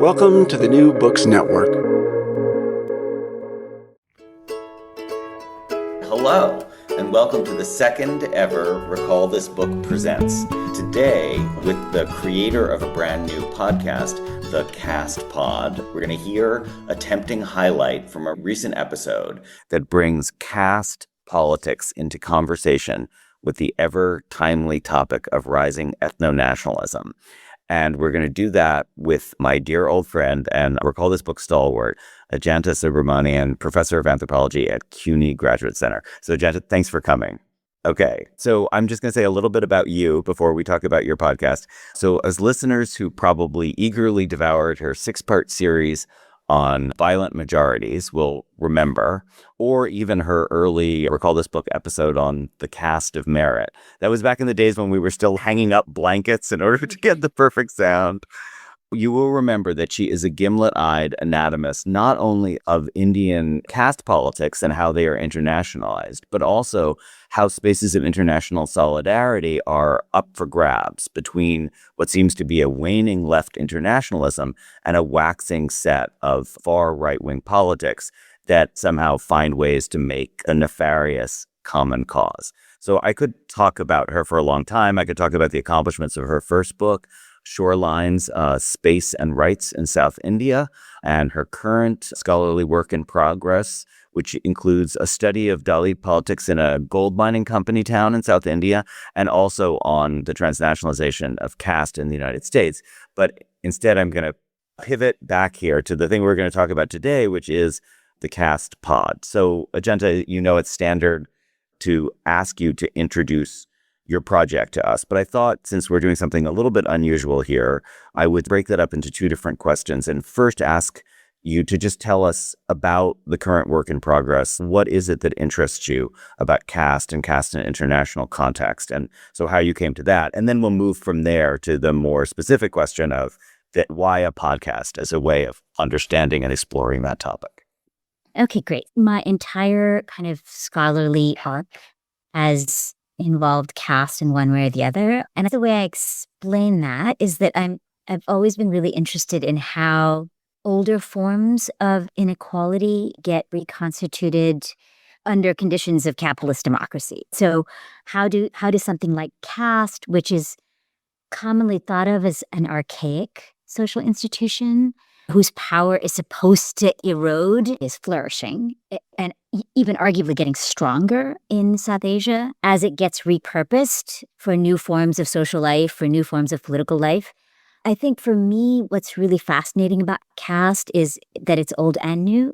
Welcome to the New Books Network. Hello, and welcome to the second ever Recall This Book Presents. Today, with the creator of a brand new podcast, the Caste Pod, we're going to hear a tempting highlight from a recent episode that brings caste politics into conversation with the ever-timely topic of rising ethno-nationalism. And we're going to do that with my dear old friend and Recall This Book stalwart, Ajantha Subramanian, professor of anthropology at CUNY Graduate Center. So Ajantha, thanks for coming. Okay, so I'm just going to say a little bit about you before we talk about your podcast. So as listeners who probably eagerly devoured her 6-part series on violent majorities will remember, or even her early Recall This Book episode on the caste of merit. That was back in the days when we were still hanging up blankets in order to get the perfect sound. You will remember that she is a gimlet-eyed anatomist, not only of Indian caste politics and how they are internationalized, but also how spaces of international solidarity are up for grabs between what seems to be a waning left internationalism and a waxing set of far right-wing politics that somehow find ways to make a nefarious common cause. So I could talk about her for a long time. I could talk about the accomplishments of her first book, Shorelines, Space and Rights in South India, and her current scholarly work in progress, which includes a study of Dalit politics in a gold mining company town in South India, and also on the transnationalization of caste in the United States. But instead, I'm going to pivot back here to the thing we're going to talk about today, which is the Caste Pod. So, Ajantha, you know it's standard to ask you to introduce your project to us. But I thought since we're doing something a little bit unusual here, I would break that up into 2 different questions and first ask you to just tell us about the current work in progress. What is it that interests you about caste and caste in an international context? And so how you came to that. And then we'll move from there to the more specific question of that why a podcast as a way of understanding and exploring that topic. Okay, great. My entire kind of scholarly arc has involved caste in one way or the other. And the way I explain that is that I've always been really interested in how older forms of inequality get reconstituted under conditions of capitalist democracy. So how does something like caste, which is commonly thought of as an archaic social institution, whose power is supposed to erode, is flourishing and even arguably getting stronger in South Asia as it gets repurposed for new forms of social life, for new forms of political life. I think for me, what's really fascinating about caste is that it's old and new.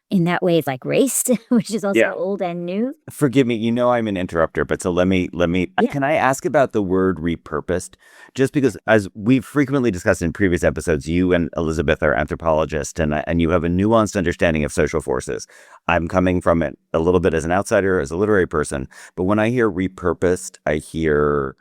In that way, it's like race, which is also old and new. Forgive me, you know I'm an interrupter, but so let me, can I ask about the word repurposed? Just because as we've frequently discussed in previous episodes, you and Elizabeth are anthropologists and you have a nuanced understanding of social forces. I'm coming from it a little bit as an outsider, as a literary person, but when I hear repurposed, I hear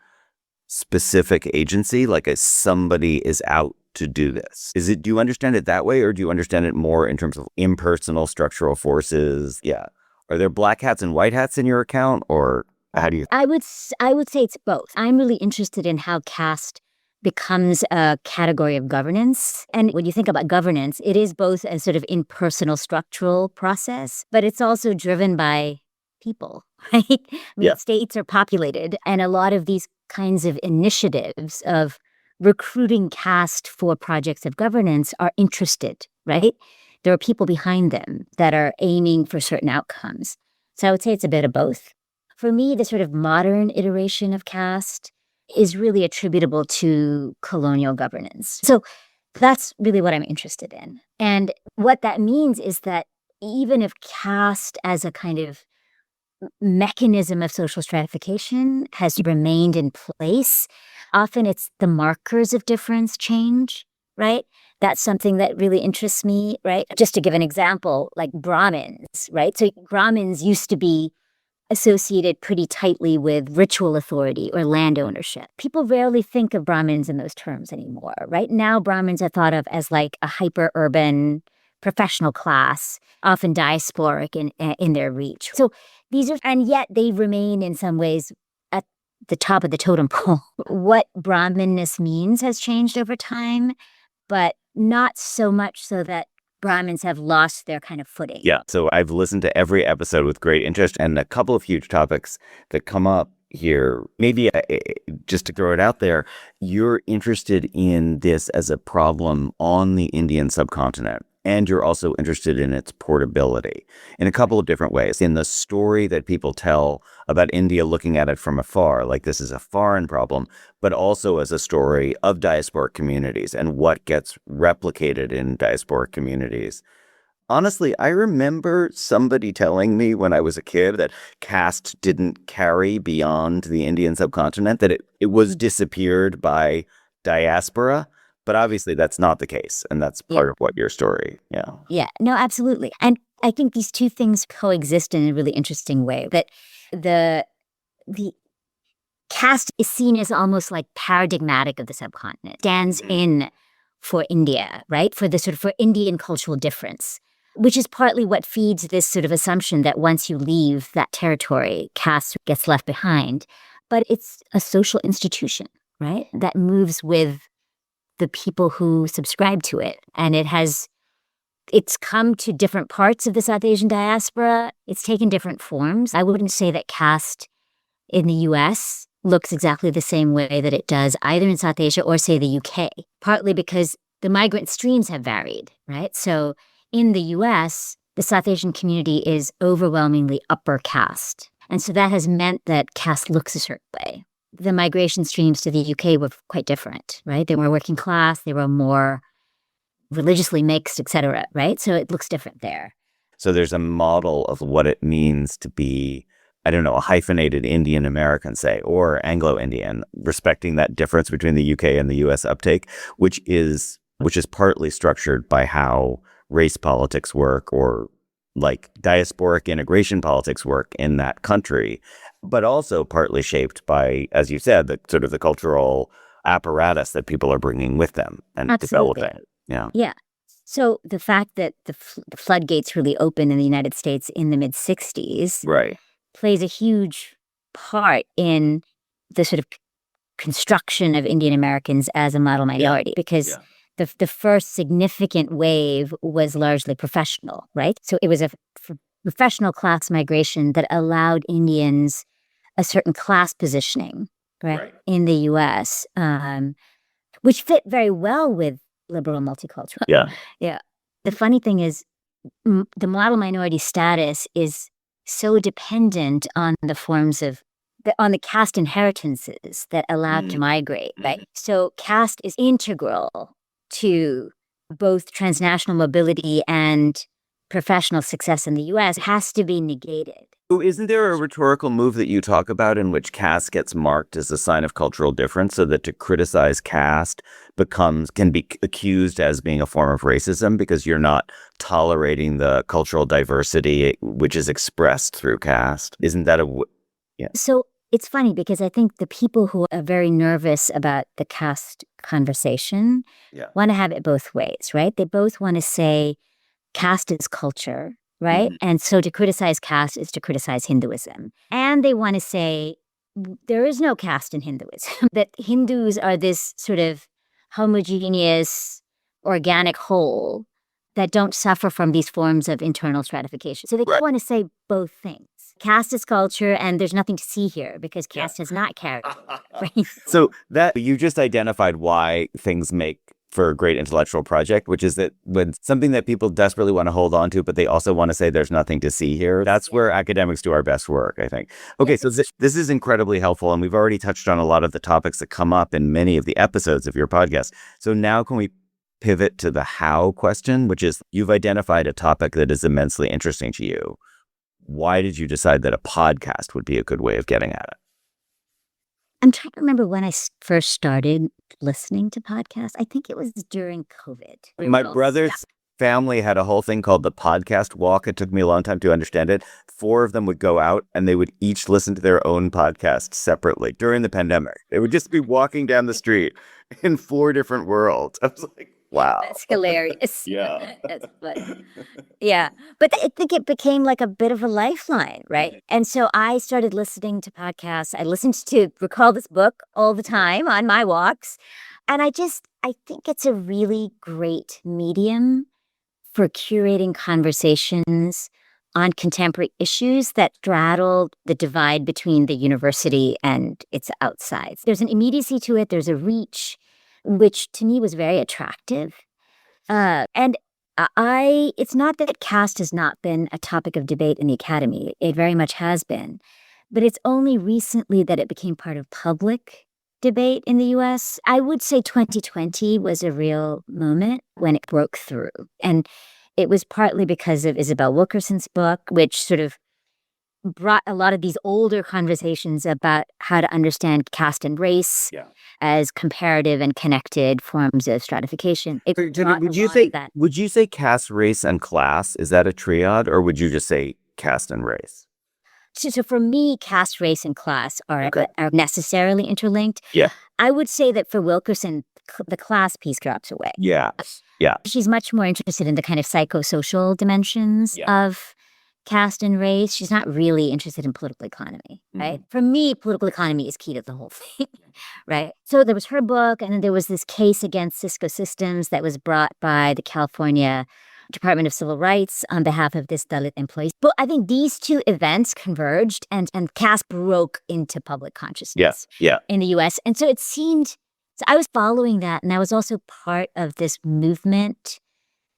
specific agency, like somebody is out to do this. Do you understand it that way, or do you understand it more in terms of impersonal structural forces? Yeah. Are there black hats and white hats in your account, or how do you? I would say it's both. I'm really interested in how caste becomes a category of governance. And when you think about governance, it is both a sort of impersonal structural process, but it's also driven by people, right? States are populated, and a lot of these kinds of initiatives of recruiting caste for projects of governance are interested, right? There are people behind them that are aiming for certain outcomes. So I would say it's a bit of both. For me, the sort of modern iteration of caste is really attributable to colonial governance. So that's really what I'm interested in. And what that means is that even if caste as a kind of mechanism of social stratification has remained in place, often it's the markers of difference change, right? That's something that really interests me, right? Just to give an example, like Brahmins, right? So Brahmins used to be associated pretty tightly with ritual authority or land ownership. People rarely think of Brahmins in those terms anymore, right? Now Brahmins are thought of as like a hyper-urban professional class, often diasporic in their reach. So these are, and yet they remain in some ways at the top of the totem pole. What Brahminness means has changed over time, but not so much so that Brahmins have lost their kind of footing. Yeah. So I've listened to every episode with great interest, and a couple of huge topics that come up here. Maybe just to throw it out there, you're interested in this as a problem on the Indian subcontinent, and you're also interested in its portability in a couple of different ways. In the story that people tell about India looking at it from afar, like this is a foreign problem, but also as a story of diasporic communities and what gets replicated in diasporic communities. Honestly, I remember somebody telling me when I was a kid that caste didn't carry beyond the Indian subcontinent, that it was disappeared by diaspora. But obviously that's not the case. And that's part of what your story. Yeah. Yeah, no, absolutely. And I think these two things coexist in a really interesting way. That the caste is seen as almost like paradigmatic of the subcontinent, stands in for India, right? For the sort of for Indian cultural difference, which is partly what feeds this sort of assumption that once you leave that territory, caste gets left behind. But it's a social institution, right? That moves with the people who subscribe to it. And it's come to different parts of the South Asian diaspora. It's taken different forms. I wouldn't say that caste in the US looks exactly the same way that it does either in South Asia or, say, the UK, partly because the migrant streams have varied, right? So in the US, the South Asian community is overwhelmingly upper caste. And so that has meant that caste looks a certain way. The migration streams to the UK were quite different, right? They were working class, they were more religiously mixed, et cetera, right? So it looks different there. So there's a model of what it means to be, I don't know, a hyphenated Indian American, say, or Anglo-Indian, respecting that difference between the UK and the US uptake, which is partly structured by how race politics work or like diasporic integration politics work in that country, but also partly shaped by, as you said, the sort of the cultural apparatus that people are bringing with them and developing. Yeah. Yeah. So the fact that the floodgates really opened in the United States in the mid-60s Right. plays a huge part in the sort of construction of Indian Americans as a model minority, because the first significant wave was largely professional, right? So it was a professional class migration that allowed Indians a certain class positioning, right. in the U.S., which fit very well with liberal multicultural. Yeah. Yeah. The funny thing is, the model minority status is so dependent on the forms of on the caste inheritances that allowed to migrate, right? So caste is integral to both transnational mobility and professional success in the U.S. has to be negated. Oh, isn't there a rhetorical move that you talk about in which caste gets marked as a sign of cultural difference, so that to criticize caste can be accused as being a form of racism because you're not tolerating the cultural diversity which is expressed through caste? Isn't that So it's funny because I think the people who are very nervous about the caste conversation want to have it both ways, right? They both want to say caste is culture, right? And so to criticize caste is to criticize Hinduism. And they want to say there is no caste in Hinduism, that Hindus are this sort of homogeneous, organic whole that don't suffer from these forms of internal stratification. So they want to say both things. Caste is culture, and there's nothing to see here because caste has not carried. Right? So that you just identified why things make for a great intellectual project, which is that when something that people desperately want to hold on to, but they also want to say there's nothing to see here, that's where academics do our best work, I think. Okay, so this is incredibly helpful, and we've already touched on a lot of the topics that come up in many of the episodes of your podcast. So now can we pivot to the how question, which is you've identified a topic that is immensely interesting to you. Why did you decide that a podcast would be a good way of getting at it? I'm trying to remember when I first started listening to podcasts. I think it was during COVID. My brother's family had a whole thing called the podcast walk. It took me a long time to understand it. 4 of them would go out and they would each listen to their own podcast separately during the pandemic. They would just be walking down the street in 4 different worlds. I was like, wow. That's hilarious. Yeah. That's funny. Yeah. But I think it became like a bit of a lifeline, right? And so I started listening to podcasts. I listened to Recall This Book all the time on my walks. And I I think it's a really great medium for curating conversations on contemporary issues that straddle the divide between the university and its outsides. There's an immediacy to it, there's a reach, which to me was very attractive. And it's not that caste has not been a topic of debate in the academy. It very much has been. But it's only recently that it became part of public debate in the US. I would say 2020 was a real moment when it broke through. And it was partly because of Isabel Wilkerson's book, which sort of brought a lot of these older conversations about how to understand caste and race as comparative and connected forms of stratification. Would you say caste, race, and class? Is that a triad, or would you just say caste and race? So for me, caste, race, and class are necessarily interlinked. Yeah. I would say that for Wilkerson, the class piece drops away. Yeah. She's much more interested in the kind of psychosocial dimensions of caste and race. She's not really interested in political economy, right? For me, political economy is key to the whole thing, right? So there was her book, and then there was this case against Cisco Systems that was brought by the California Department of Civil Rights on behalf of this Dalit employees. But I think these two events converged, and caste broke into public consciousness in the US. And so it seemed, so I was following that, and I was also part of this movement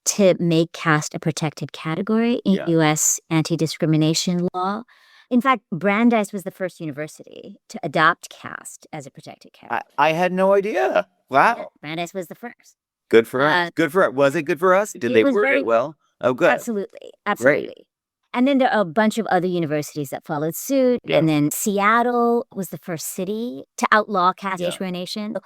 to make caste a protected category in US anti-discrimination law. In fact, Brandeis was the first university to adopt caste as a protected category. I had no idea. Wow. Yeah, Brandeis was the first. Good for us. Good for us. Was it good for us? Did they word it well? Oh, good. Absolutely. Great. And then there are a bunch of other universities that followed suit. Yeah. And then Seattle was the first city to outlaw caste discrimination.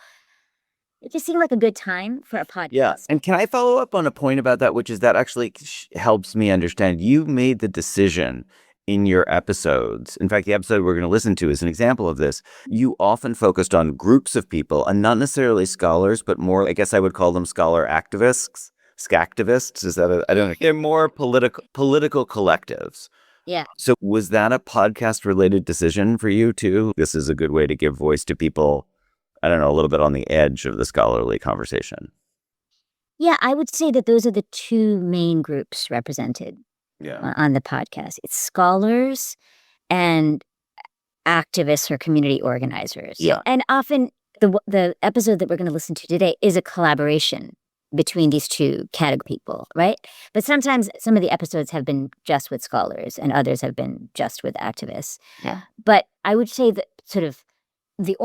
It just seemed like a good time for a podcast. Yeah. And can I follow up on a point about that, which is that actually helps me understand. You made the decision in your episodes. In fact, the episode we're going to listen to is an example of this. You often focused on groups of people, and not necessarily scholars, but more, I guess I would call them scholar activists, skactivists. Is that I don't know. They're more political collectives. Yeah. So was that a podcast-related decision for you, too? This is a good way to give voice to people, I don't know, a little bit on the edge of the scholarly conversation. Yeah, I would say that those are the two main groups represented on the podcast. It's scholars and activists or community organizers. Yeah. And often the episode that we're going to listen to today is a collaboration between these two category people, right? But sometimes some of the episodes have been just with scholars and others have been just with activists. Yeah. But I would say that sort of the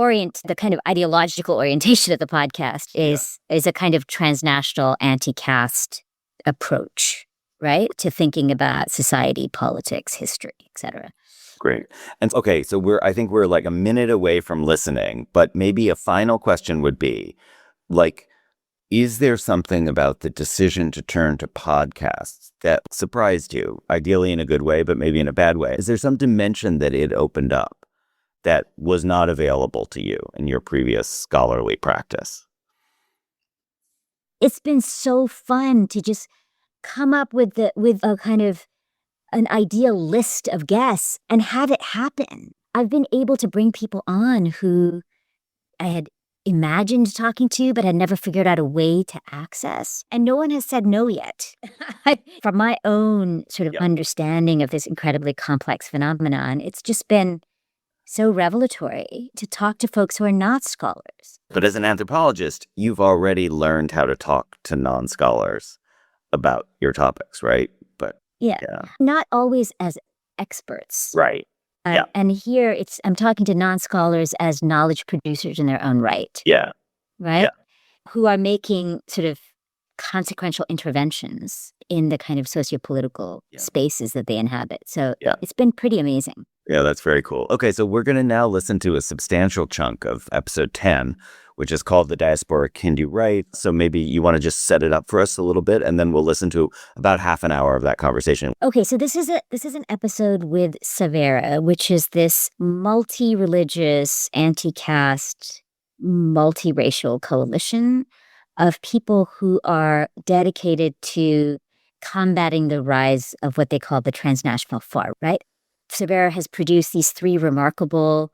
kind of ideological orientation of the podcast is a kind of transnational anti-caste approach, right? To thinking about society, politics, history, etc. Great. And okay, so I think we're like a minute away from listening, but maybe a final question would be, like, is there something about the decision to turn to podcasts that surprised you, ideally in a good way, but maybe in a bad way? Is there some dimension that it opened up that was not available to you in your previous scholarly practice? It's been so fun to just come up with a kind of an ideal list of guests and have it happen. I've been able to bring people on who I had imagined talking to, but had never figured out a way to access. And no one has said no yet. From my own sort of understanding of this incredibly complex phenomenon, it's just been so revelatory to talk to folks who are not scholars. But as an anthropologist, you've already learned how to talk to non-scholars about your topics, right? But not always as experts. Right. And here I'm talking to non-scholars as knowledge producers in their own right. Yeah. Right? Yeah. Who are making sort of consequential interventions in the kind of sociopolitical spaces that they inhabit. So it's been pretty amazing. Yeah, that's very cool. Okay, so we're going to now listen to a substantial chunk of episode 10, which is called The Diaspora Can Do Right. So maybe you want to just set it up for us a little bit, and then we'll listen to about half an hour of that conversation. Okay, so this is an episode with Savera, which is this multi-religious, anti-caste, multiracial coalition of people who are dedicated to combating the rise of what they call the transnational far right. Savera has produced these 3 remarkable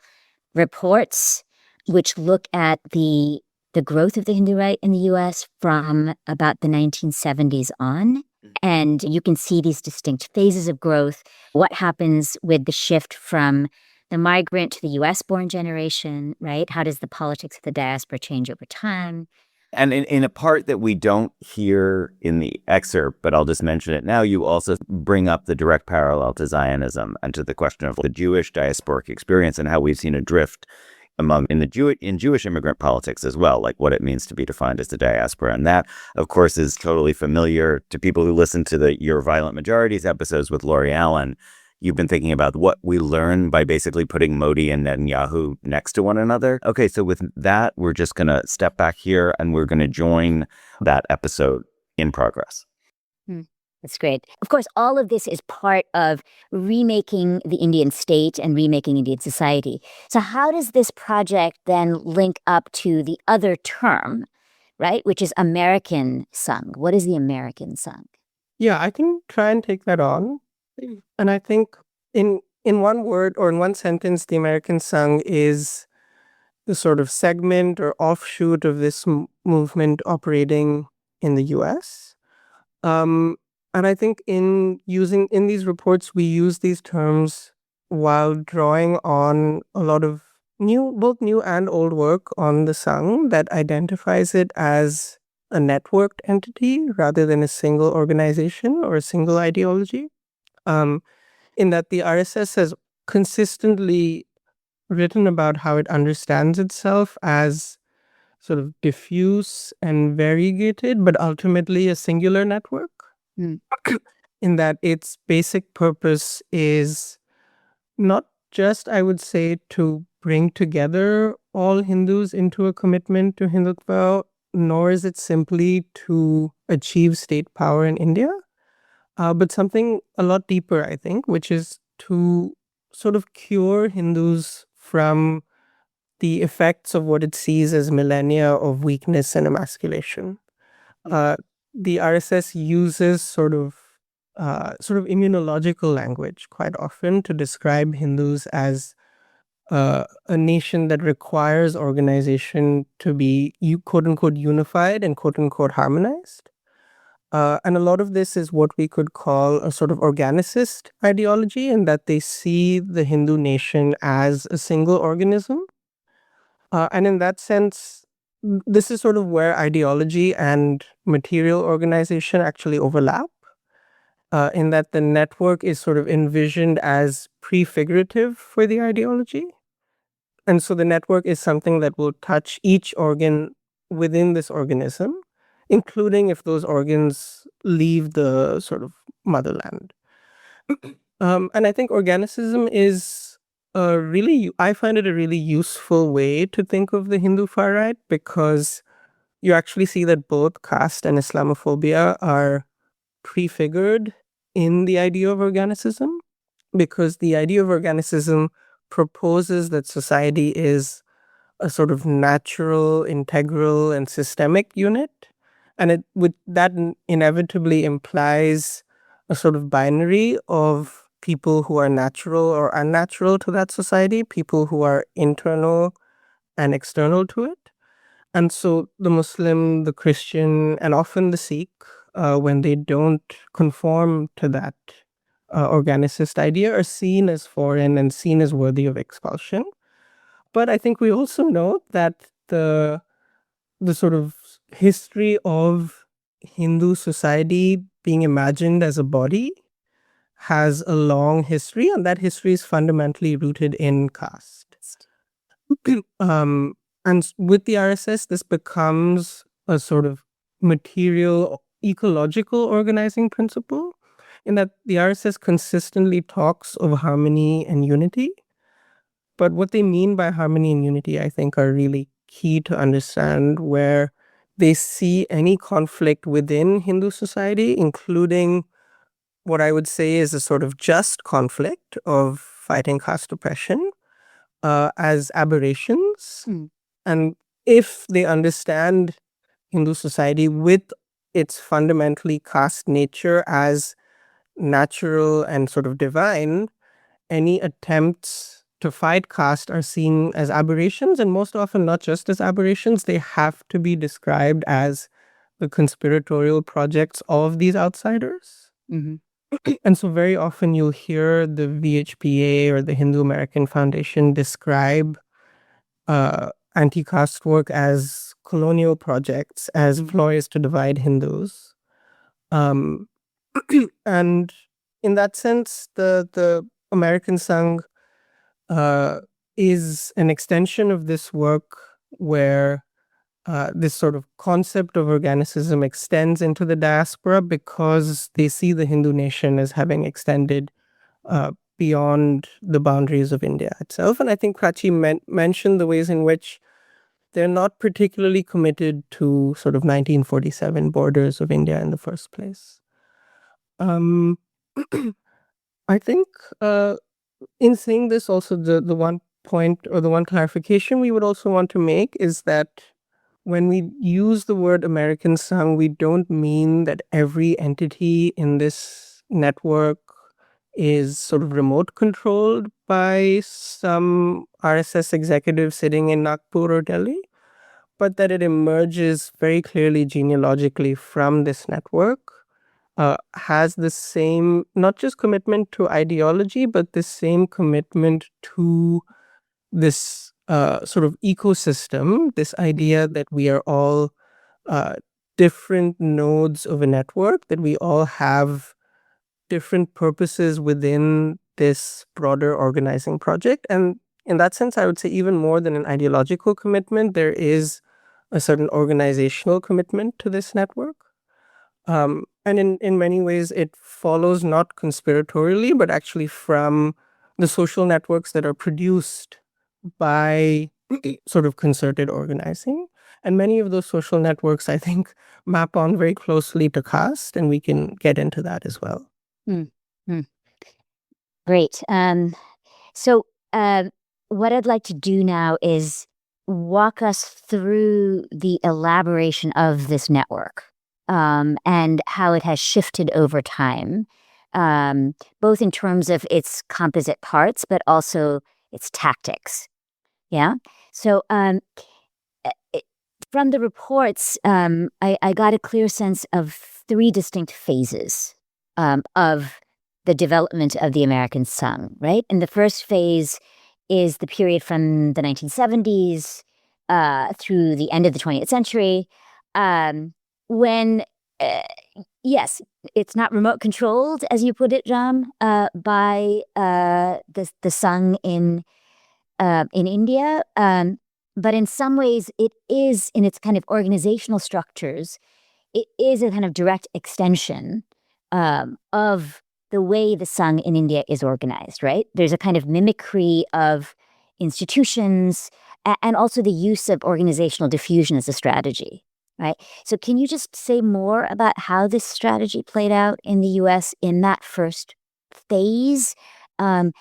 reports which look at the the growth of the Hindu right in the US from about the 1970s on. And you can see these distinct phases of growth. What happens with the shift from the migrant to the US born generation, right? How does the politics of the diaspora change over time? And in a part that we don't hear in the excerpt, but I'll just mention it now, you also bring up the direct parallel to Zionism and to the question of the Jewish diasporic experience and how we've seen a drift in Jewish immigrant politics as well, like what it means to be defined as the diaspora. And that, of course, is totally familiar to people who listen to the Your Violent Majorities episodes with Laurie Allen. You've been thinking about what we learn by basically putting Modi and Netanyahu next to one another. Okay, so with that, we're just going to step back here and we're going to join that episode in progress. That's great. Of course, all of this is part of remaking the Indian state and remaking Indian society. So how does this project then link up to the other term, right, which is American Sangh? What is the American Sangh? Yeah, I can try and take that on. And I think in one word or in one sentence, the American Sangh is the sort of segment or offshoot of this movement operating in the US. And I think in these reports, we use these terms while drawing on a lot of both new and old work on the Sangh that identifies it as a networked entity rather than a single organization or a single ideology. In that the RSS has consistently written about how it understands itself as sort of diffuse and variegated, but ultimately a singular network. In that its basic purpose is not just, I would say, to bring together all Hindus into a commitment to Hindutva, nor is it simply to achieve state power in India, but something a lot deeper, I think, which is to sort of cure Hindus from the effects of what it sees as millennia of weakness and emasculation. The RSS uses sort of immunological language quite often to describe Hindus as a nation that requires organization to be quote unquote unified and quote unquote harmonized. And a lot of this is what we could call a sort of organicist ideology, in that they see the Hindu nation as a single organism. And in that sense, this is sort of where ideology and material organization actually overlap, in that the network is sort of envisioned as prefigurative for the ideology. And so the network is something that will touch each organ within this organism, including if those organs leave the sort of motherland. And I think organicism is I find it a really useful way to think of the Hindu far right, because you actually see that both caste and Islamophobia are prefigured in the idea of organicism, because the idea of organicism proposes that society is a sort of natural, integral, and systemic unit. And that inevitably implies a sort of binary of people who are natural or unnatural to that society, people who are internal and external to it. And so the Muslim, the Christian, and often the Sikh, when they don't conform to that organicist idea, are seen as foreign and seen as worthy of expulsion. But I think we also know that the sort of history of Hindu society being imagined as a body has a long history, and that history is fundamentally rooted in caste. And with the RSS, this becomes a sort of material, ecological organizing principle, in that the RSS consistently talks of harmony and unity. But what they mean by harmony and unity, I think, are really key to understand, where they see any conflict within Hindu society, including what I would say is a sort of just conflict of fighting caste oppression, as aberrations. And if they understand Hindu society with its fundamentally caste nature as natural and sort of divine, any attempts to fight caste are seen as aberrations, and most often not just as aberrations, they have to be described as the conspiratorial projects of these outsiders. Mm-hmm. And so very often you'll hear the VHPA or the Hindu American Foundation describe anti-caste work as colonial projects, as ploys to divide Hindus. Um, and in that sense, the American Sangh is an extension of this work where this sort of concept of organicism extends into the diaspora because they see the Hindu nation as having extended beyond the boundaries of India itself. And I think Prachi mentioned the ways in which they're not particularly committed to sort of 1947 borders of India in the first place. I think in saying this also, the one point or the one clarification we would also want to make is that when we use the word American Sangh, we don't mean that every entity in this network is sort of remote controlled by some RSS executive sitting in Nagpur or Delhi, but that it emerges very clearly genealogically from this network, has the same, not just commitment to ideology, but the same commitment to this sort of ecosystem, this idea that we are all different nodes of a network, that we all have different purposes within this broader organizing project. And in that sense, I would say even more than an ideological commitment, there is a certain organizational commitment to this network. And in many ways, it follows not conspiratorially, but actually from the social networks that are produced by sort of concerted organizing. And many of those social networks, I think, map on very closely to caste, and we can get into that as well. Great. So what I'd like to do now is walk us through the elaboration of this network and how it has shifted over time, both in terms of its composite parts, but also its tactics. Yeah. So from the reports, I got a clear sense of three distinct phases of the development of the American Sangh, right? And the first phase is the period from the 1970s through the end of the 20th century, when, yes, it's not remote controlled, as you put it, Ram, by the Sangh in India. But in some ways, it is, in its kind of organizational structures, it is a kind of direct extension of the way the Sangh in India is organized, right? There's a kind of mimicry of institutions and also the use of organizational diffusion as a strategy, right? So can you just say more about how this strategy played out in the US in that first phase? And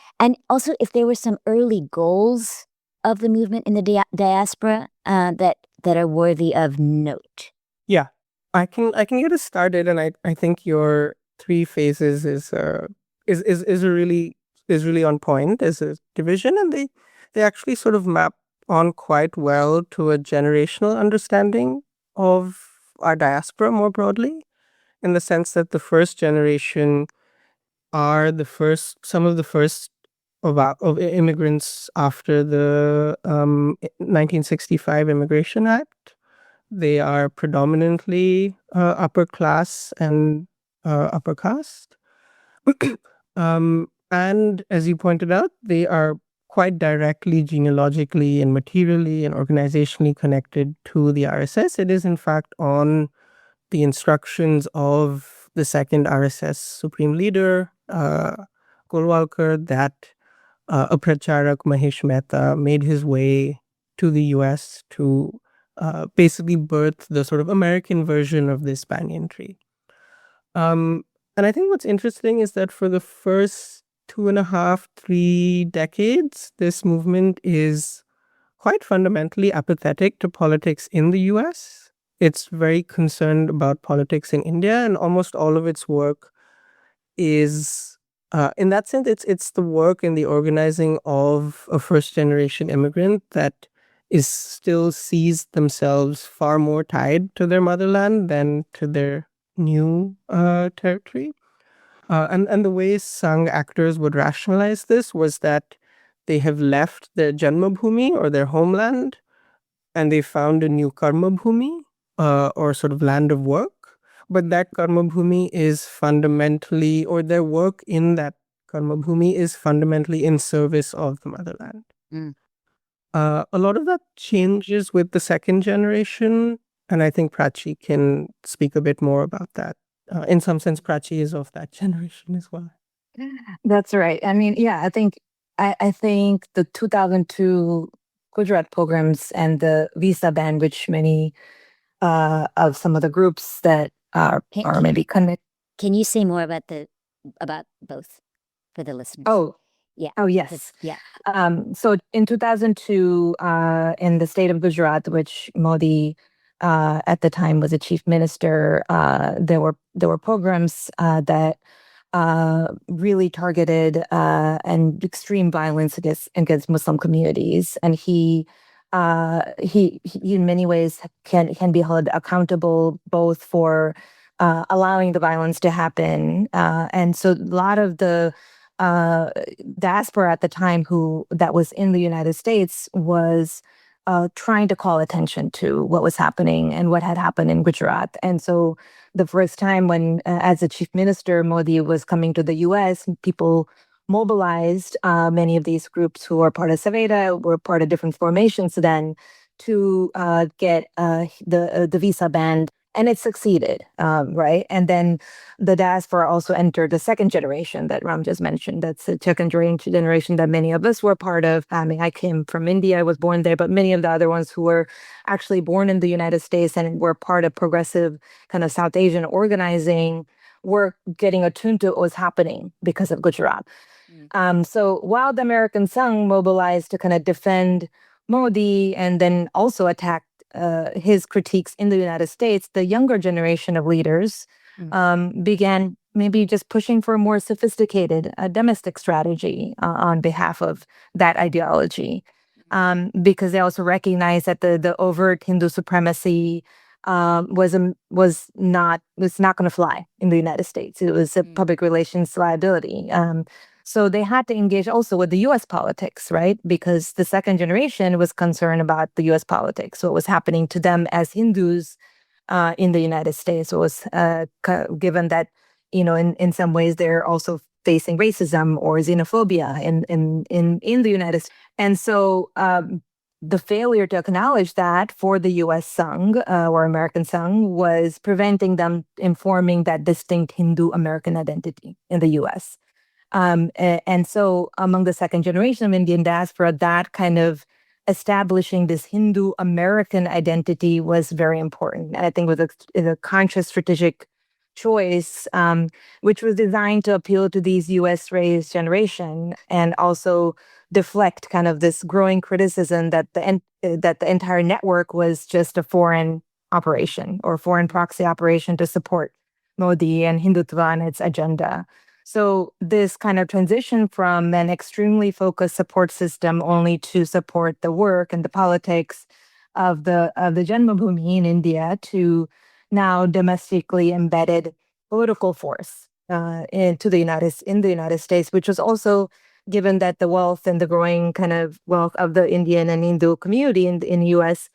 also if there were some early goals of the movement in the diaspora that are worthy of note. Yeah, I can get us started, and I think your three phases is really on point as a division, and they actually sort of map on quite well to a generational understanding of our diaspora more broadly, in the sense that the first generation are some of the first of immigrants after the 1965 Immigration Act. They are predominantly upper class and upper caste. And as you pointed out, they are quite directly genealogically and materially and organizationally connected to the RSS. It is, in fact, on the instructions of the second RSS Supreme Leader, Golwalkar, that a pracharak, Mahesh Mehta, made his way to the US to basically birth the sort of American version of this banyan tree. And I think what's interesting is that for the first 2.5, 3 decades, this movement is quite fundamentally apathetic to politics in the US. It's very concerned about politics in India, and almost all of its work is In that sense, it's the work and the organizing of a first-generation immigrant that is still sees themselves far more tied to their motherland than to their new territory. And the way Sangh actors would rationalize this was that they have left their Janmabhoomi or their homeland and they found a new Karma Bhumi or sort of land of work. But that Karma Bhumi is fundamentally, or their work in that Karma Bhumi is fundamentally in service of the motherland. Mm. A lot of that changes with the second generation, and I think Prachi can speak a bit more about that. In some sense, Prachi is of that generation as well. That's right. I mean, yeah, I think the 2002 Gujarat programs and the visa ban, which many of some of the groups that are maybe connected. Can you say more about both for the listeners? Oh, yeah. Oh, yes. Yeah. So in 2002, in the state of Gujarat, which Modi at the time was a chief minister, there were programs that really targeted and extreme violence against Muslim communities, and he in many ways can be held accountable both for allowing the violence to happen, and so a lot of the diaspora at the time that was in the United States was trying to call attention to what was happening and what had happened in Gujarat. And so the first time when, as a chief minister, Modi was coming to the US, people mobilized many of these groups who were part of Saveda, were part of different formations then, to get the visa ban. And it succeeded, right? And then the diaspora also entered the second generation that Ram just mentioned. That's the second generation that many of us were part of. I mean, I came from India, I was born there, but many of the other ones who were actually born in the United States and were part of progressive kind of South Asian organizing were getting attuned to what was happening because of Gujarat. So while the American Sangh mobilized to kind of defend Modi and then also attack his critiques in the United States, the younger generation of leaders began maybe just pushing for a more sophisticated domestic strategy on behalf of that ideology, because they also recognized that the overt Hindu supremacy was not going to fly in the United States. It was a public relations liability. So they had to engage also with the U.S. politics, right? Because the second generation was concerned about the U.S. politics, what was happening to them as Hindus in the United States. It was given that, in some ways they're also facing racism or xenophobia in the United States. And so the failure to acknowledge that for the U.S. Sangh or American Sangh was preventing them in forming that distinct Hindu-American identity in the U.S. And so among the second generation of Indian diaspora, that kind of establishing this Hindu-American identity was very important. And I think it was a conscious strategic choice, which was designed to appeal to these US-raised generation and also deflect kind of this growing criticism that the entire network was just a foreign operation or foreign proxy operation to support Modi and Hindutva and its agenda. So this kind of transition from an extremely focused support system only to support the work and the politics of the Janmabhoomi in India to now domestically embedded political force in the United States, which was also given that the wealth and the growing kind of wealth of the Indian and Hindu community in the U.S.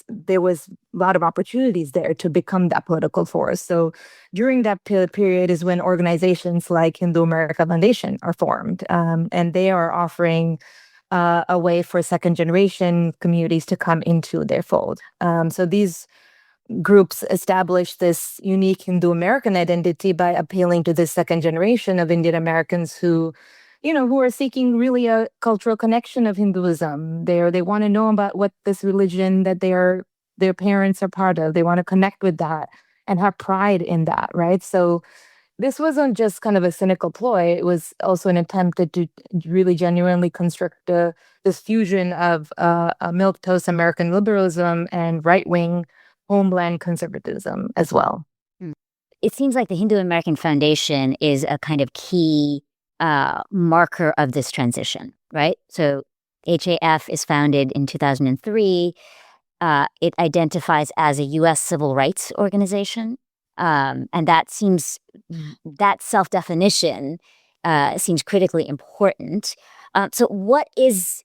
there was a lot of opportunities there to become that political force. So during that period is when organizations like Hindu America Foundation are formed, and they are offering a way for second generation communities to come into their fold. So these groups established this unique Hindu American identity by appealing to the second generation of Indian Americans who are seeking really a cultural connection of Hinduism. They want to know about what this religion that their parents are part of. They want to connect with that and have pride in that, right? So this wasn't just kind of a cynical ploy. It was also an attempt to really genuinely construct this fusion of milquetoast American liberalism and right-wing homeland conservatism as well. It seems like the Hindu American Foundation is a kind of key marker of this transition, right? So HAF is founded in 2003. It identifies as a U.S. civil rights organization. And that self-definition seems critically important. So what is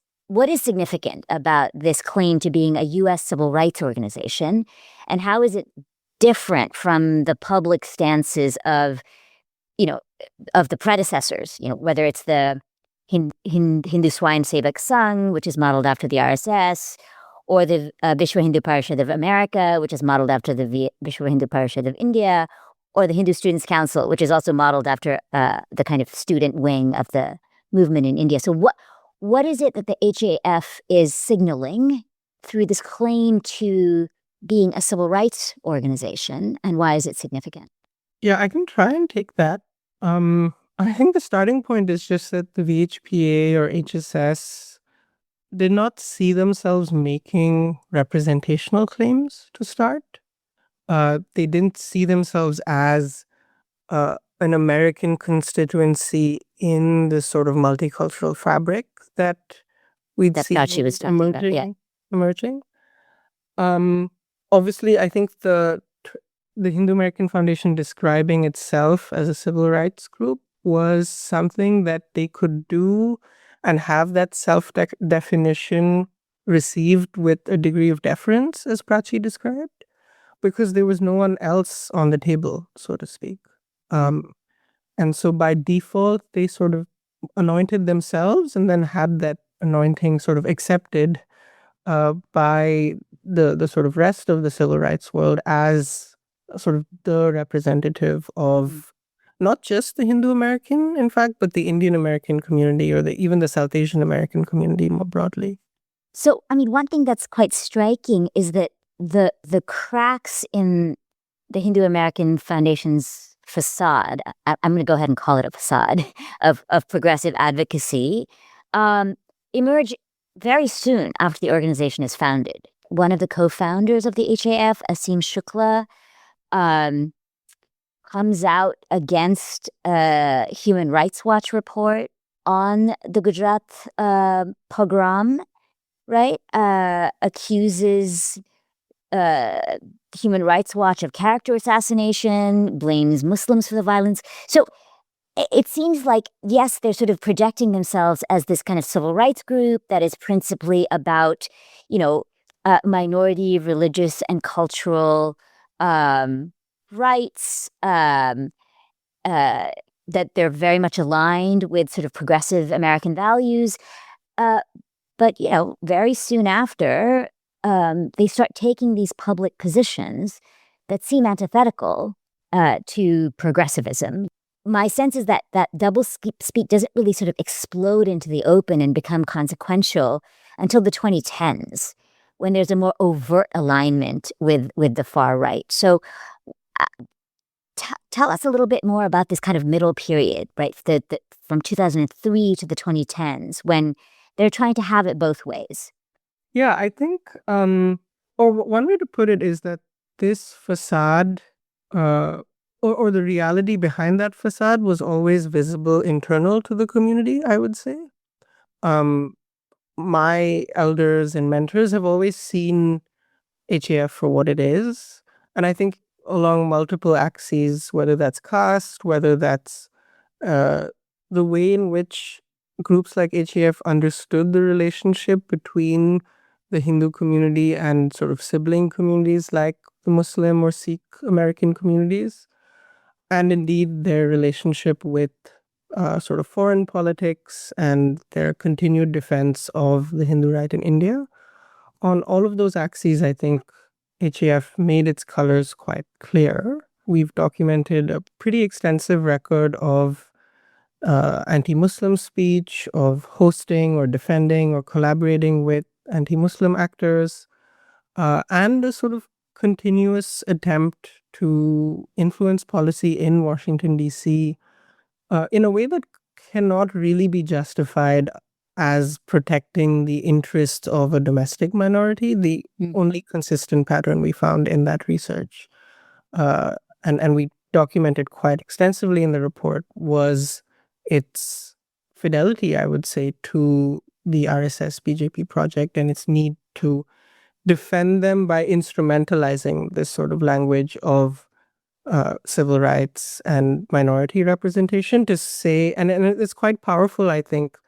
significant about this claim to being a U.S. civil rights organization, and how is it different from the public stances of the predecessors? Whether it's the Hindu Swayam Sevak Sangh, which is modeled after the RSS, or the Vishwa Hindu Parishad of America, which is modeled after the Vishwa Hindu Parishad of India, or the Hindu Students' Council, which is also modeled after the kind of student wing of the movement in India. So what is it that the HAF is signaling through this claim to being a civil rights organization, and why is it significant? Yeah, I can try and take that. I think the starting point is just that the VHPA or HSS did not see themselves making representational claims to start. They didn't see themselves as an American constituency in this sort of multicultural fabric that we'd That's see what she was talking about, yeah. emerging. Obviously, I think the Hindu American Foundation describing itself as a civil rights group was something that they could do and have that self-definition received with a degree of deference, as Prachi described, because there was no one else on the table, so to speak. And so by default, they sort of anointed themselves and then had that anointing sort of accepted by the sort of rest of the civil rights world as sort of the representative of not just the Hindu American, in fact, but the Indian American community, or even the South Asian American community more broadly. So, I mean, one thing that's quite striking is that the cracks in the Hindu American Foundation's facade, I'm going to go ahead and call it a facade, of progressive advocacy, emerge very soon after the organization is founded. One of the co-founders of the HAF, Asim Shukla, comes out against a Human Rights Watch report on the Gujarat pogrom, right? Accuses Human Rights Watch of character assassination, blames Muslims for the violence. So it seems like, yes, they're sort of projecting themselves as this kind of civil rights group that is principally about, minority, religious, and cultural rights, that they're very much aligned with sort of progressive American values. But, very soon after, they start taking these public positions that seem antithetical to progressivism. My sense is that double speak doesn't really sort of explode into the open and become consequential until the 2010s, when there's a more overt alignment with the far right. So tell us a little bit more about this kind of middle period, right? From 2003 to the 2010s, when they're trying to have it both ways. Yeah, I think, or one way to put it is that this facade, or the reality behind that facade, was always visible internal to the community, I would say. My elders and mentors have always seen HAF for what it is. And I think along multiple axes, whether that's caste, whether that's the way in which groups like HAF understood the relationship between the Hindu community and sort of sibling communities like the Muslim or Sikh American communities, and indeed their relationship with sort of foreign politics and their continued defense of the Hindu right in India. On all of those axes, I think HAF made its colors quite clear. We've documented a pretty extensive record of anti-Muslim speech, of hosting or defending or collaborating with anti-Muslim actors, and a sort of continuous attempt to influence policy in Washington, D.C. In a way that cannot really be justified as protecting the interests of a domestic minority. The only consistent pattern we found in that research, and we documented quite extensively in the report, was its fidelity, I would say, to the RSS BJP project and its need to defend them by instrumentalizing this sort of language of civil rights and minority representation to say, and it's quite powerful, I think,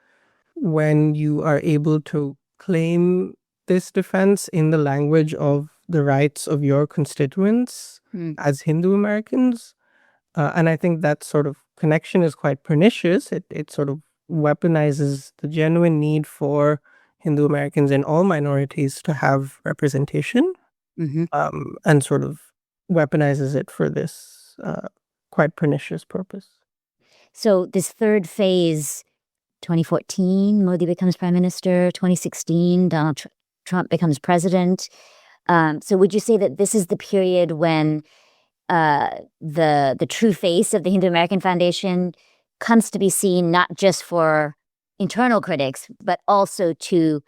when you are able to claim this defense in the language of the rights of your constituents as Hindu Americans. And I think that sort of connection is quite pernicious. It sort of weaponizes the genuine need for Hindu Americans and all minorities to have representation, and sort of weaponizes it for this quite pernicious purpose. So this third phase, 2014, Modi becomes prime minister. 2016, Donald Trump becomes president. So would you say that this is the period when the true face of the Hindu American Foundation comes to be seen not just for internal critics, but also to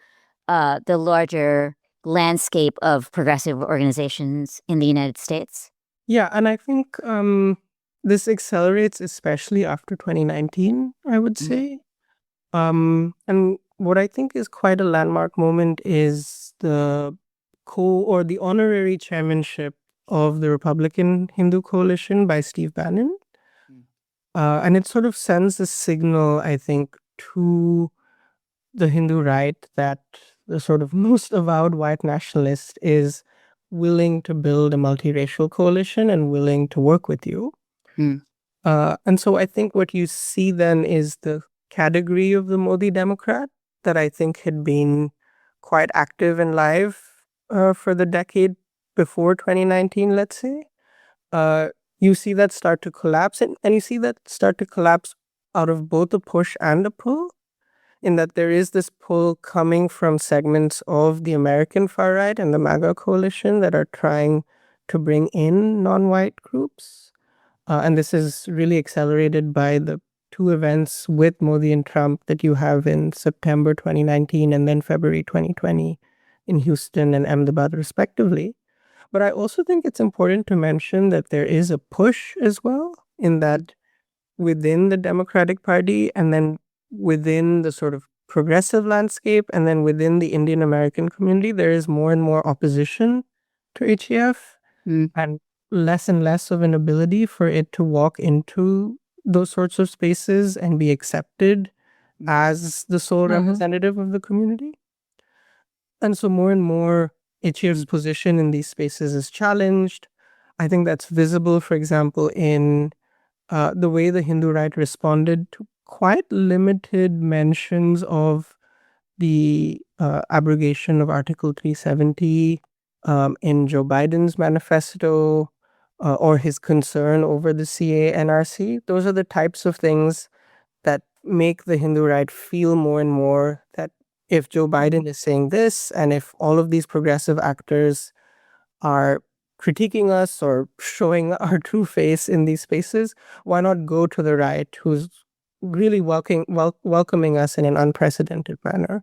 the larger landscape of progressive organizations in the United States? Yeah, and I think this accelerates especially after 2019, I would say. And what I think is quite a landmark moment is the the honorary chairmanship of the Republican Hindu Coalition by Steve Bannon. And it sort of sends a signal, I think, to the Hindu right that the sort of most avowed white nationalist is willing to build a multiracial coalition and willing to work with you. And so I think what you see then is the category of the Modi Democrat that I think had been quite active and live for the decade before 2019, let's say. You see that start to collapse, and you see that start to collapse out of both a push and a pull, in that there is this pull coming from segments of the American far right and the MAGA coalition that are trying to bring in non-white groups. And this is really accelerated by the two events with Modi and Trump that you have in September 2019 and then February 2020 in Houston and Ahmedabad, respectively. But I also think it's important to mention that there is a push as well, in that within the Democratic Party and then within the sort of progressive landscape and then within the Indian American community, there is more and more opposition to HEF and less of an ability for it to walk into those sorts of spaces and be accepted as the sole representative of the community. And so more and more HEF's position in these spaces is challenged. I think that's visible, for example, in the way the Hindu right responded to quite limited mentions of the abrogation of Article 370 in Joe Biden's manifesto, or his concern over the CA-NRC. Those are the types of things that make the Hindu right feel more and more that if Joe Biden is saying this, and if all of these progressive actors are critiquing us or showing our true face in these spaces, why not go to the right, who's really welcoming us in an unprecedented manner?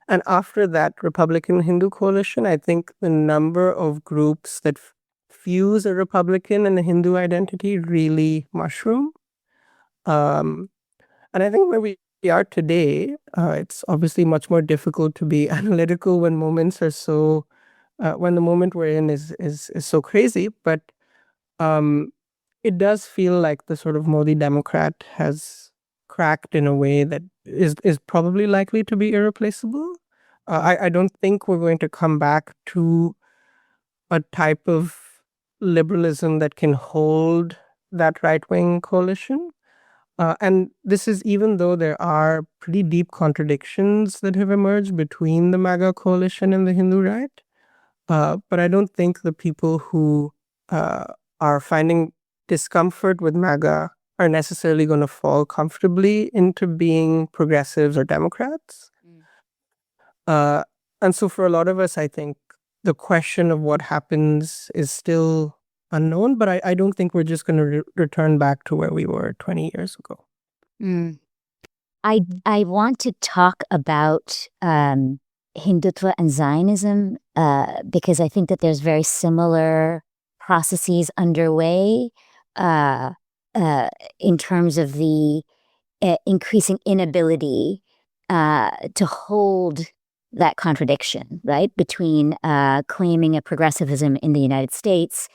And after that Republican Hindu coalition, I think the number of groups that fuse a Republican and a Hindu identity really mushroom. And I think where we are today, it's obviously much more difficult to be analytical when moments are so, when the moment we're in is so crazy. But it does feel like the sort of Modi Democrat has cracked in a way that is probably likely to be irreplaceable. I don't think we're going to come back to a type of liberalism that can hold that right-wing coalition. And this is even though there are pretty deep contradictions that have emerged between the MAGA coalition and the Hindu right. But I don't think the people who are finding discomfort with MAGA are necessarily going to fall comfortably into being progressives or Democrats. And so for a lot of us, I think the question of what happens is still unknown, but I don't think we're just going to return back to where we were 20 years ago. I want to talk about Hindutva and Zionism because I think that there's very similar processes underway in terms of the increasing inability to hold that contradiction, right, between claiming a progressivism in the United States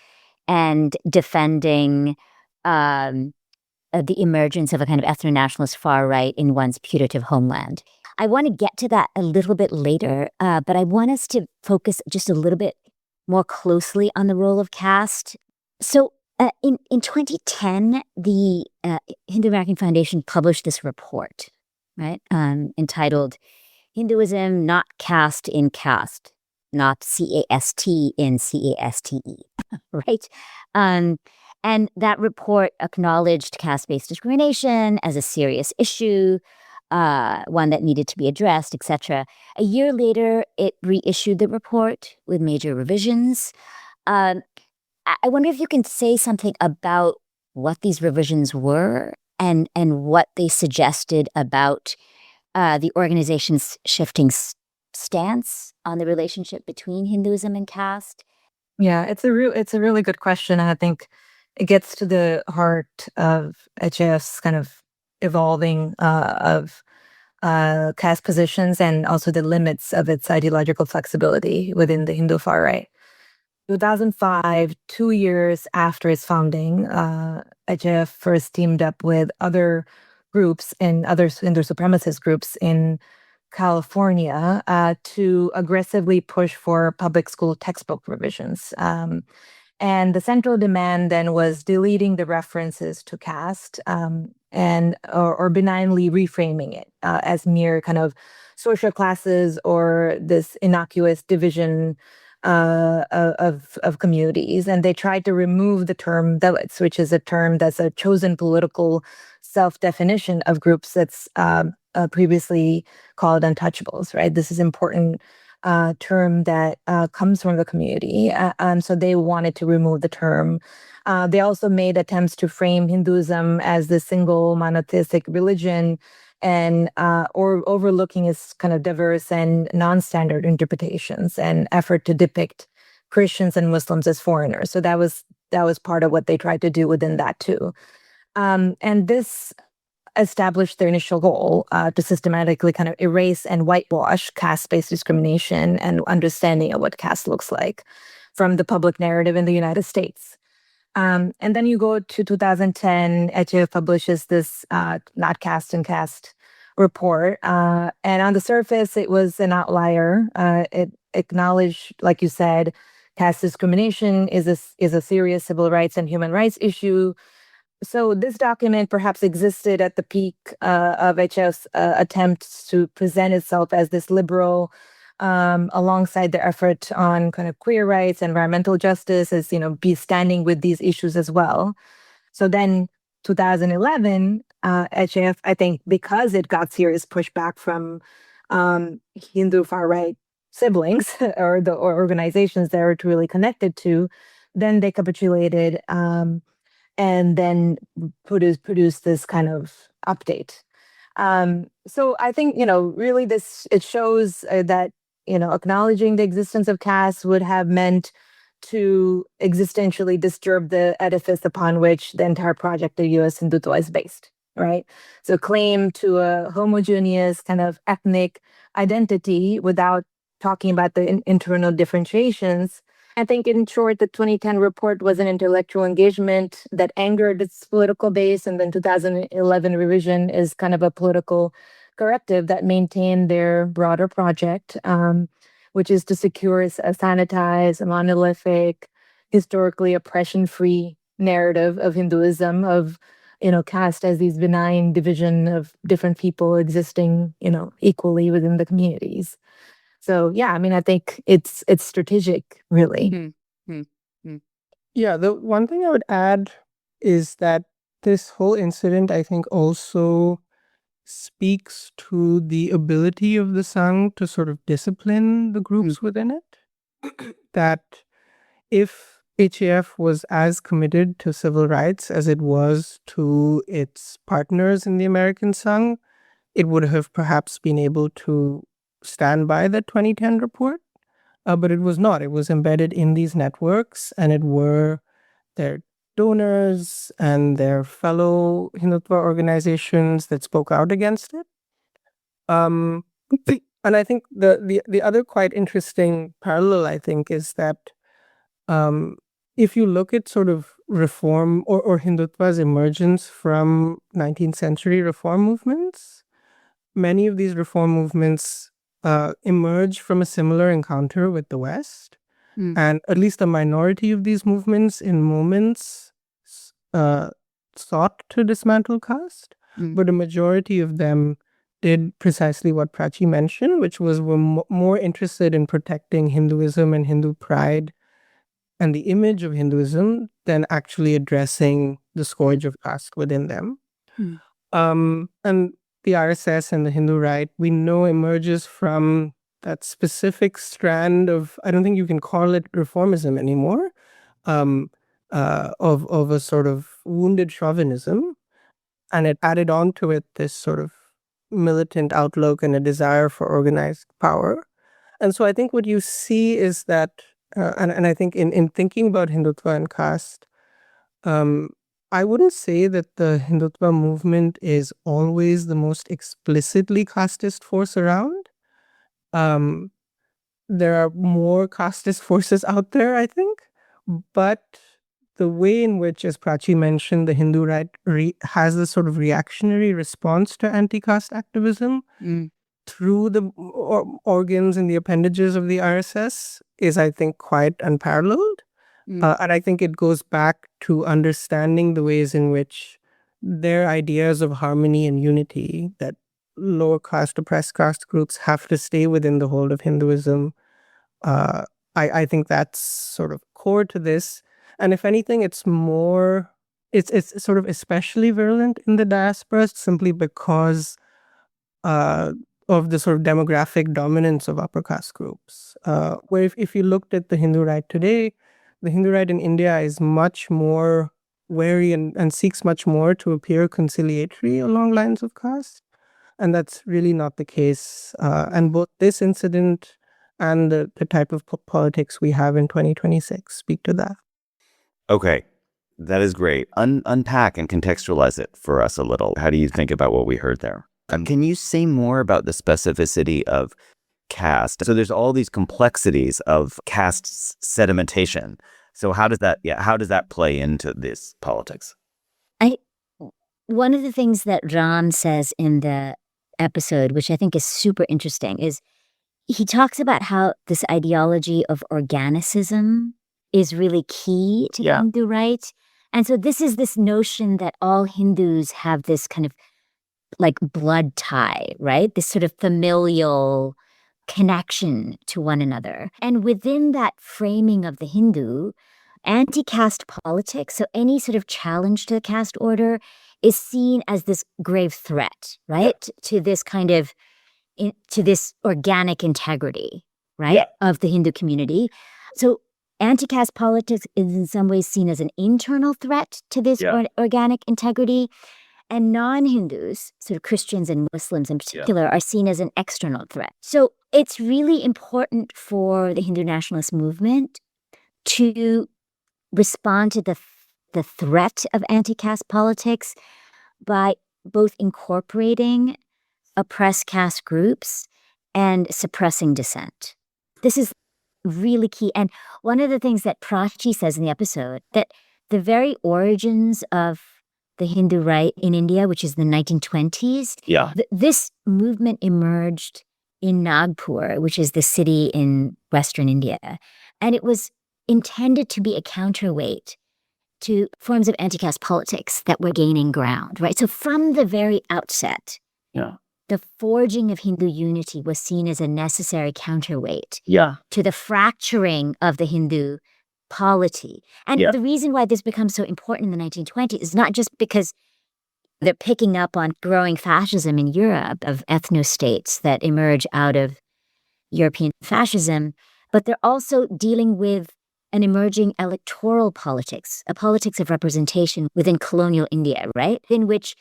and defending the emergence of a kind of ethno-nationalist far right in one's putative homeland. I want to get to that a little bit later, but I want us to focus just a little bit more closely on the role of caste. So in 2010, the Hindu American Foundation published this report, right, entitled Hinduism Not Caste in Caste, Not C-A-S-T in C-A-S-T-E, right? And that report acknowledged caste-based discrimination as a serious issue, one that needed to be addressed, etc. A year later, it reissued the report with major revisions. I wonder if you can say something about what these revisions were and what they suggested about the organization's shifting stance on the relationship between Hinduism and caste. Yeah, it's a really good question, and I think it gets to the heart of HAF's kind of evolving of caste positions and also the limits of its ideological flexibility within the Hindu far right. 2005, 2 years after its founding, HAF first teamed up with other groups and other Hindu supremacist groups in California to aggressively push for public school textbook revisions. And the central demand then was deleting the references to caste or benignly reframing it as mere kind of social classes or this innocuous division of communities. And they tried to remove the term Dalits, which is a term that's a chosen political self-definition of groups that's previously called untouchables, right? This is important term that comes from the community. So they wanted to remove the term. They also made attempts to frame Hinduism as the single monotheistic religion and or overlooking its kind of diverse and non-standard interpretations and effort to depict Christians and Muslims as foreigners. So that was part of what they tried to do within that too. And this established their initial goal to systematically kind of erase and whitewash caste-based discrimination and understanding of what caste looks like from the public narrative in the United States. And then you go to 2010, HAF publishes this Not Caste in Caste report. And on the surface, it was an outlier. It acknowledged, like you said, caste discrimination is a serious civil rights and human rights issue. So this document perhaps existed at the peak of HF's attempts to present itself as this liberal, alongside their effort on kind of queer rights, environmental justice, as be standing with these issues as well. So then 2011, HF, I think because it got serious pushback from Hindu far right siblings or organizations that are really connected to, then they capitulated and then produce this kind of update. So I think, really it shows that, acknowledging the existence of caste would have meant to existentially disturb the edifice upon which the entire project of U.S. Hindutva is based, right? So claim to a homogeneous kind of ethnic identity without talking about the internal differentiations. I think, in short, the 2010 report was an intellectual engagement that angered its political base, and then 2011 revision is kind of a political corrective that maintained their broader project, which is to secure a sanitized, monolithic, historically oppression-free narrative of Hinduism, of caste as these benign division of different people existing, equally within the communities. So yeah, I mean, I think it's strategic, really. Yeah, the one thing I would add is that this whole incident, I think, also speaks to the ability of the Sangh to sort of discipline the groups within it. That if HAF was as committed to civil rights as it was to its partners in the American Sangh, it would have perhaps been able to stand by the 2010 report, but it was not. It was embedded in these networks, and it were their donors and their fellow Hindutva organizations that spoke out against it. And I think the other quite interesting parallel, I think, is that if you look at sort of reform or Hindutva's emergence from 19th century reform movements, many of these reform movements emerge from a similar encounter with the West. And at least a minority of these movements in moments sought to dismantle caste, but a majority of them did precisely what Prachi mentioned, which was were more interested in protecting Hinduism and Hindu pride and the image of Hinduism than actually addressing the scourge of caste within them. And the RSS and the Hindu right, we know, emerges from that specific strand of, I don't think you can call it reformism anymore, of a sort of wounded chauvinism. And it added on to it this sort of militant outlook and a desire for organized power. And so I think what you see is that, and I think in thinking about Hindutva and caste, I wouldn't say that the Hindutva movement is always the most explicitly casteist force around. There are more casteist forces out there, I think. But the way in which, as Prachi mentioned, the Hindu right has this sort of reactionary response to anti-caste activism through the organs and the appendages of the RSS is, I think, quite unparalleled. And I think it goes back to understanding the ways in which their ideas of harmony and unity, that lower caste, oppressed caste groups have to stay within the hold of Hinduism. I think that's sort of core to this. And if anything, it's sort of especially virulent in the diaspora simply because of the sort of demographic dominance of upper caste groups. Where if you looked at the Hindu right today, the Hindu right in India is much more wary and seeks much more to appear conciliatory along lines of caste. And that's really not the case. And both this incident and the type of politics we have in 2026 speak to that. Okay, that is great. Unpack and contextualize it for us a little. How do you think about what we heard there? Can you say more about the specificity of caste? So there's all these complexities of caste sedimentation. So how does that play into this politics? One of the things that Ram says in the episode, which I think is super interesting, is he talks about how this ideology of organicism is really key to the Hindu right. And so this is this notion that all Hindus have this kind of like blood tie, right? This sort of familial connection to one another. And within that framing of the Hindu, anti-caste politics, so any sort of challenge to the caste order, is seen as this grave threat, right? To this kind of, to this organic integrity, right? Of the Hindu community. So anti-caste politics is in some ways seen as an internal threat to this organic integrity. And non-Hindus, sort of Christians and Muslims in particular, are seen as an external threat. So it's really important for the Hindu nationalist movement to respond to the threat of anti-caste politics by both incorporating oppressed caste groups and suppressing dissent. This is really key. And one of the things that Prachi says in the episode, that the very origins of the Hindu right in India, which is the 1920s, this movement emerged in Nagpur, which is the city in Western India. And it was intended to be a counterweight to forms of anti-caste politics that were gaining ground, right? So from the very outset, the forging of Hindu unity was seen as a necessary counterweight to the fracturing of the Hindu polity. And the reason why this becomes so important in the 1920s is not just because they're picking up on growing fascism in Europe of ethno-states that emerge out of European fascism, but they're also dealing with an emerging electoral politics, a politics of representation within colonial India, right? In which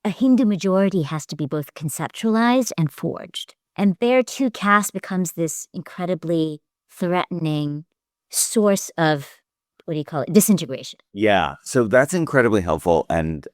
a Hindu majority has to be both conceptualized and forged. And there too, caste becomes this incredibly threatening source of what do you call it, disintegration. Yeah. So that's incredibly helpful. And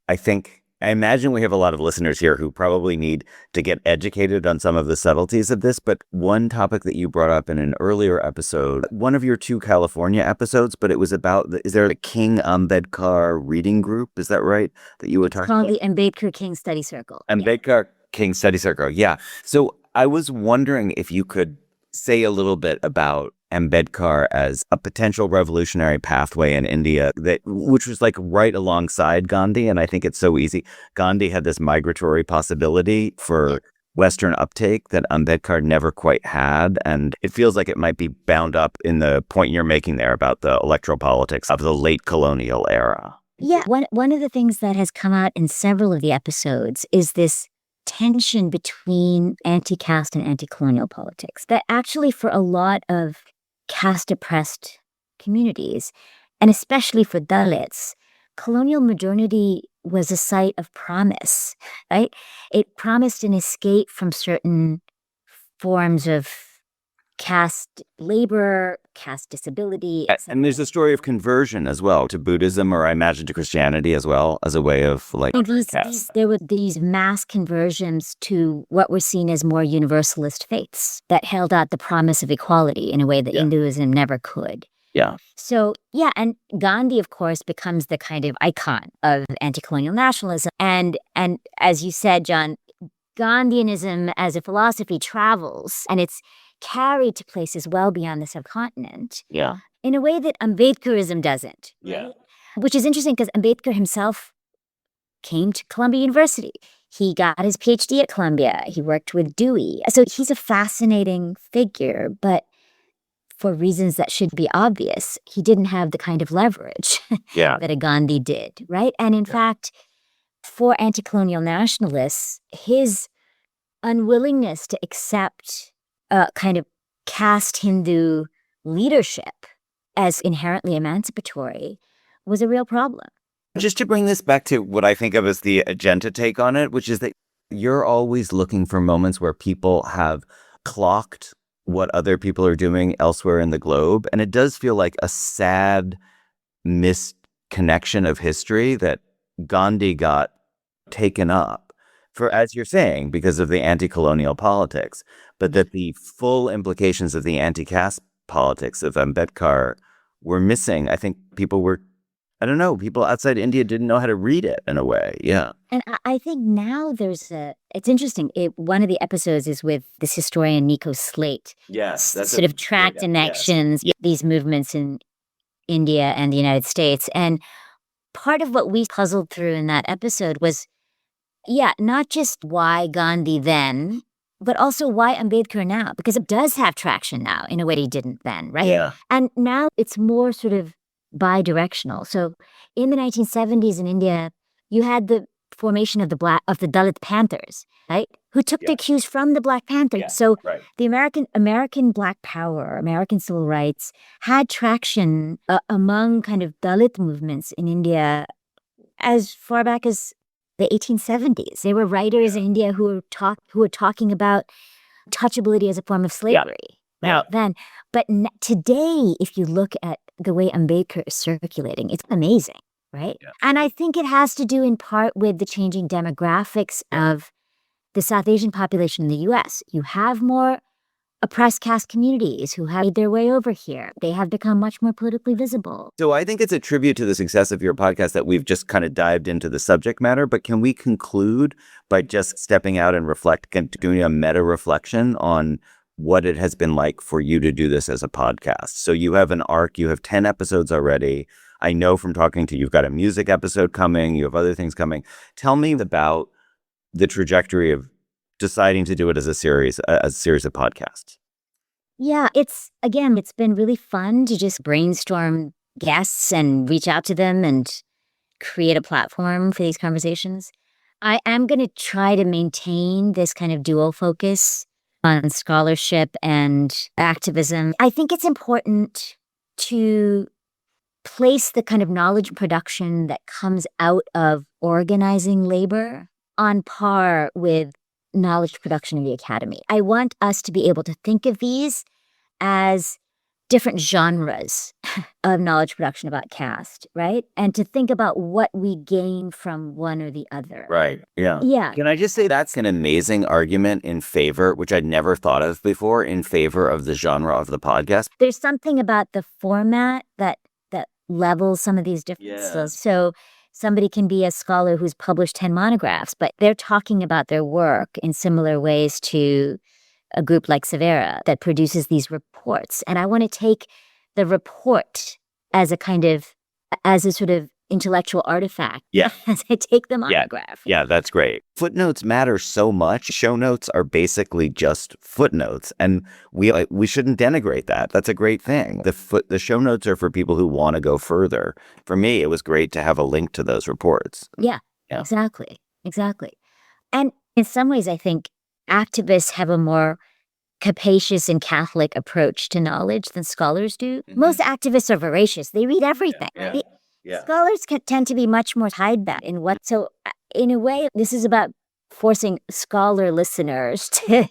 I imagine we have a lot of listeners here who probably need to get educated on some of the subtleties of this. But one topic that you brought up in an earlier episode, one of your 2 California episodes, but it was about, is there a King Ambedkar reading group? Is that right? That you were talking Called about? the Ambedkar King Study Circle. Ambedkar King Study Circle. Yeah. So I was wondering if you could say a little bit about Ambedkar as a potential revolutionary pathway in India which was like right alongside Gandhi. And I think it's so easy. Gandhi had this migratory possibility for Western uptake that Ambedkar never quite had. And it feels like it might be bound up in the point you're making there about the electoral politics of the late colonial era. Yeah. One of the things that has come out in several of the episodes is this tension between anti-caste and anti-colonial politics that actually for a lot of caste-oppressed communities, and especially for Dalits, colonial modernity was a site of promise, right? It promised an escape from certain forms of caste labor, caste disability. And there's a story of conversion as well to Buddhism, or I imagine to Christianity as well, as a way of like... There were these mass conversions to what were seen as more universalist faiths that held out the promise of equality in a way that Hinduism never could. Yeah. So, yeah, and Gandhi, of course, becomes the kind of icon of anti-colonial nationalism. And as you said, John, Gandhianism as a philosophy travels, and it's carried to places well beyond the subcontinent. Yeah. In a way that Ambedkarism doesn't. Yeah. Which is interesting because Ambedkar himself came to Columbia University. He got his PhD at Columbia. He worked with Dewey. So he's a fascinating figure, but for reasons that should be obvious, he didn't have the kind of leverage that a Gandhi did, right? And in fact, for anti-colonial nationalists, his unwillingness to accept a kind of caste Hindu leadership as inherently emancipatory was a real problem. Just to bring this back to what I think of as the Ajantha take on it, which is that you're always looking for moments where people have clocked what other people are doing elsewhere in the globe. And it does feel like a sad missed connection of history that Gandhi got taken up for, as you're saying, because of the anti-colonial politics, but that the full implications of the anti-caste politics of Ambedkar were missing. I think people outside India didn't know how to read it in a way. Yeah. And I think now it's interesting. One of the episodes is with this historian, Nico Slate. Yes. That's sort of track connections, these movements in India and the United States. And part of what we puzzled through in that episode was, not just why Gandhi then, but also why Ambedkar now, because it does have traction now in a way he didn't then, right? Yeah. And now it's more sort of bi-directional. So in the 1970s in India, you had the formation of the Dalit Panthers, right? Who took their cues from the Black Panthers. Yeah, so right. the American Black Power, American civil rights had traction among kind of Dalit movements in India as far back as the 1870s. There were writers in India who were talking about touchability as a form of slavery. Now, Then, but today, if you look at the way Ambedkar is circulating, it's amazing, right? Yeah. And I think it has to do in part with the changing demographics of the South Asian population in the U.S. You have more oppressed caste communities who have made their way over here. They have become much more politically visible. so I think it's a tribute to the success of your podcast that we've just kind of dived into the subject matter, but can we conclude by just stepping out and doing a meta reflection on what it has been like for you to do this as a podcast? So you have an arc, you have 10 episodes already. I know from talking to you, you've got a music episode coming, you have other things coming. Tell me about the trajectory of deciding to do it as a series of podcasts. Yeah, it's been really fun to just brainstorm guests and reach out to them and create a platform for these conversations. I am going to try to maintain this kind of dual focus on scholarship and activism. I think it's important to place the kind of knowledge production that comes out of organizing labor on par with knowledge production in the academy. I want us to be able to think of these as different genres of knowledge production about caste, right? And to think about what we gain from one or the other. Right. Yeah. Yeah. Can I just say that's an amazing argument in favor, which I'd never thought of before, in favor of the genre of the podcast? There's something about the format that levels some of these differences. Yeah. So somebody can be a scholar who's published 10 monographs, but they're talking about their work in similar ways to a group like Severa that produces these reports. And I want to take the report as a sort of intellectual artifact. Yeah. As I take the monograph. Yeah, that's great. Footnotes matter so much. Show notes are basically just footnotes, and we shouldn't denigrate that. That's a great thing. The show notes are for people who want to go further. For me, it was great to have a link to those reports. Yeah. Exactly. And in some ways, I think activists have a more capacious and Catholic approach to knowledge than scholars do. Mm-hmm. Most activists are voracious. They read everything. Yeah. Yeah. Scholars tend to be much more tied back in what. So in a way, this is about forcing scholar listeners to,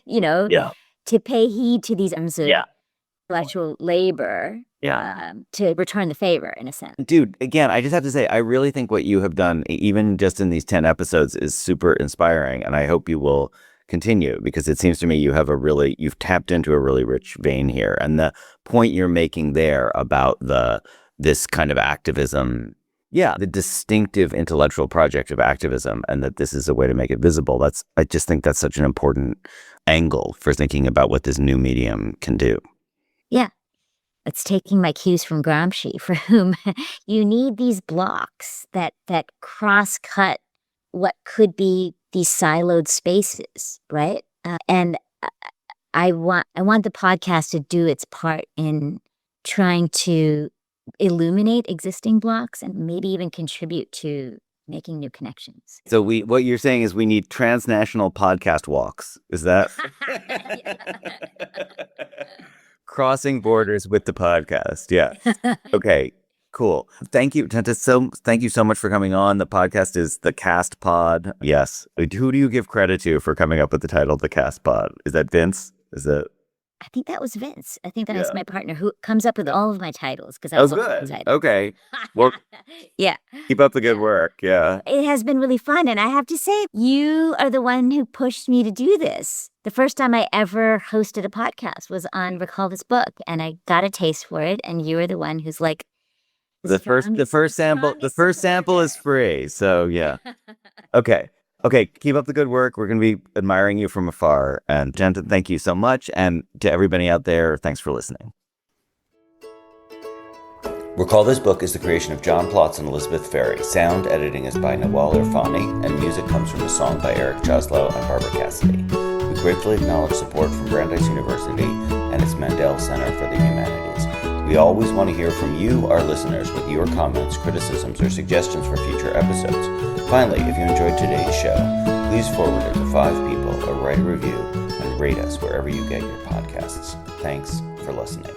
to pay heed to these intellectual labor. To return the favor, in a sense. Dude, again, I just have to say, I really think what you have done, even just in these 10 episodes, is super inspiring. And I hope you will continue, because it seems to me you've tapped into a really rich vein here. And the point you're making there about this kind of activism, the distinctive intellectual project of activism, and that this is a way to make it visible. I just think that's such an important angle for thinking about what this new medium can do. Yeah. It's taking my cues from Gramsci, for whom you need these blocks that cross-cut what could be these siloed spaces, right? And I want the podcast to do its part in trying to illuminate existing blocks and maybe even contribute to making new connections. So what you're saying is we need transnational podcast walks. Is that crossing borders with the podcast? Yeah. Okay. Cool. Thank you, Ajantha. Thank you so much for coming on. The podcast is the Caste Pod. Yes. Who do you give credit to for coming up with the title, the Caste Pod? Is that Vince? I think that was Vince. I think that was my partner who comes up with all of my titles. Good. Okay. Well, yeah. Keep up the good work. Yeah. It has been really fun. And I have to say, you are the one who pushed me to do this. The first time I ever hosted a podcast was on Recall This Book. And I got a taste for it. And you were the one who's like, the first sample is free. So yeah. Okay, keep up the good work. We're going to be admiring you from afar. And Ajantha, thank you so much. And to everybody out there, thanks for listening. Recall This Book is the creation of John Plotz and Elizabeth Ferry. Sound editing is by Nawal Irfani, and music comes from a song by Eric Choslow and Barbara Cassidy. We gratefully acknowledge support from Brandeis University and its Mandel Center for the Humanities. We always want to hear from you, our listeners, with your comments, criticisms, or suggestions for future episodes. Finally, if you enjoyed today's show, please forward it to 5 people or write a review and rate us wherever you get your podcasts. Thanks for listening.